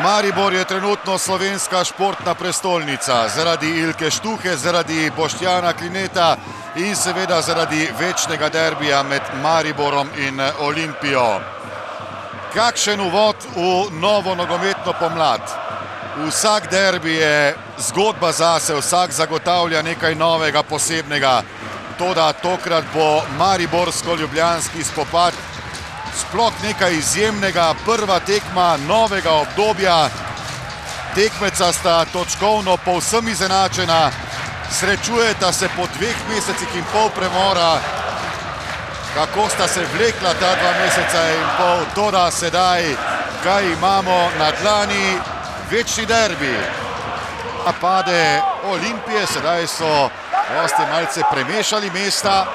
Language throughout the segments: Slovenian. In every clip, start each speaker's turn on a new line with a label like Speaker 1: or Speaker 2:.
Speaker 1: Maribor je trenutno slovenska športna prestolnica zaradi Ilke Štuhe, zaradi Boštjana Klineta in seveda zaradi večnega derbija med Mariborom in Olimpijo. Kakšen uvod v novo nogometno pomlad. Vsak derbi je zgodba zase, vsak zagotavlja nekaj novega, posebnega. Toda tokrat bo mariborsko-ljubljanski spopad sploh nekaj izjemnega, prva tekma novega obdobja. Tekmeca sta točkovno povsem izenačena, srečujeta se po 2 mesecih in pol premora. Kako sta se vlekla ta 2 meseca in pol, toda sedaj, kaj imamo na dlani, večni derbi. Napade Olimpije, sedaj so gosti malce premešali mesta.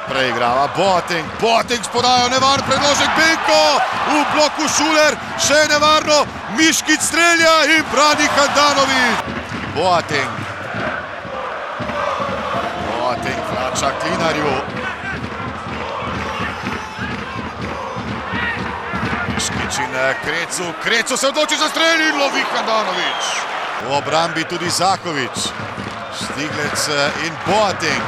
Speaker 1: Preigrava Boateng s podajo, nevaren predložek, Benko v bloku Šuler, še nevarno, Miškić strelja in brani Handanović. Boateng vrača Klinarju. Miškić in Krecu se odloči za strel in lovi Handanović. V obrambi tudi Zahović, Štiglec in Boateng.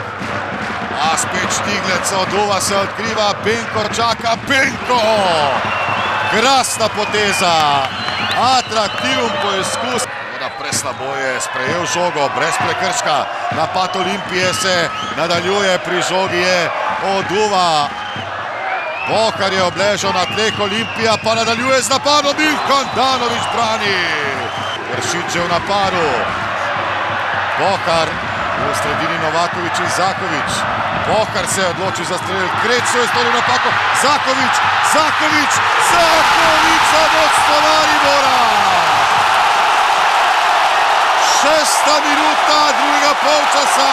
Speaker 1: A spet Štiglec, Oduva se odkriva, Benko čaka, Benko! Krasna poteza, atraktiven poizkus. Preslabo je sprejel žogo, brez prekrška. Napad Olimpije se nadaljuje, pri žogi je Oduva. Pokar je obležal na tleh, Olimpija pa nadaljuje z napadom in Handanović brani. Vršič je v napadu. Pokar. V sredini Novaković in Zahović. Pokar se je odločil za strel. Krecu je storil napako. Zahović za vodstvo Maribora. 6. minuta drugega polčasa.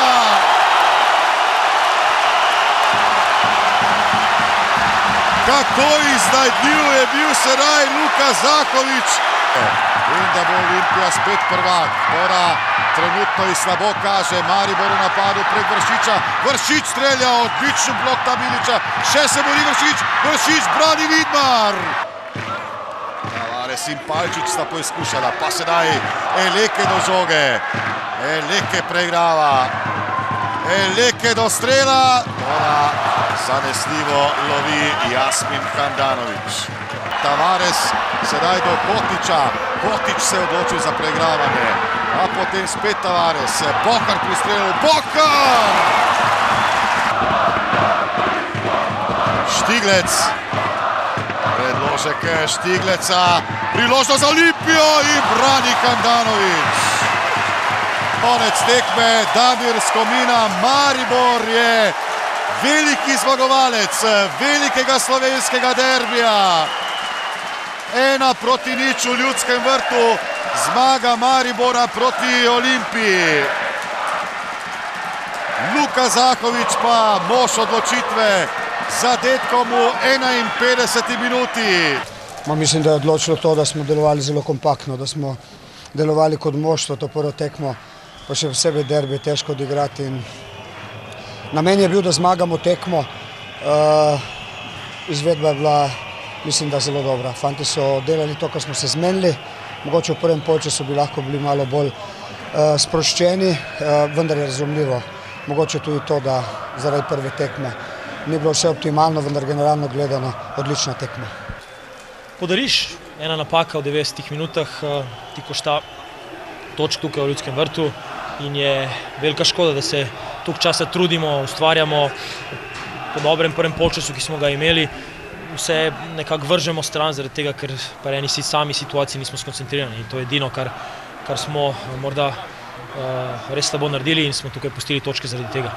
Speaker 1: Kako iznajdljiv je bil sedaj Luka Zahović. In da bo Olimpija spet prvak. Trenutno ji slabo kaže, Maribor v napadu prek Vršiča. Vršič strelja, odličen blok Tabiliča. Še se bori Vršič brani Vidmar. Tavares in Palčič sta poizkušala, pa sedaj Eleke do žoge. Eleke preigrava. Eleke do strela. Zanesljivo lovi Jasmin Handanović. Tavares sedaj do Kotiča. Kotič se je odločil za preigravanje. A potem spet Tavares. Pokar pri strelu. Pokar! Štiglec. Predložek Štigleca. Priložnost za Olimpijo in brani Handanović. Konec tekme, Damir Skomina. Maribor je veliki zmagovalec velikega slovenskega derbija. 1-0 v Ljudskem vrtu. Zmaga Maribora proti Olimpiji. Luka Zahović pa mož odločitve z zadetkom v 51. minuti.
Speaker 2: Mislim, da je odločilo to, da smo delovali zelo kompaktno, da smo delovali kot moštvo to prvo tekmo, pa še posebej derbi težko odigrati. Namen je bil, da zmagamo tekmo. Izvedba je bila, mislim, da zelo dobra. Fanti so delali to, kar smo se zmenili. Mogoče v prvem polčasu bi lahko bili malo bolj sproščeni, vendar je razumljivo. Mogoče tudi to, da zaradi prve tekme ni bilo vse optimalno, vendar generalno gledano odlična tekma.
Speaker 3: Podariš, ena napaka v 90 minutah, ti košta točk tukaj v Ljudskem vrtu in je velika škoda, da se toliko časa trudimo, ustvarjamo po dobrem prvem polčasu, ki smo ga imeli. Vse nekako vržemo stran zaradi tega, ker pri eni sami situaciji nismo skoncentrirani. In to je edino, kar smo morda res slabo naredili in smo tukaj pustili točke zaradi tega.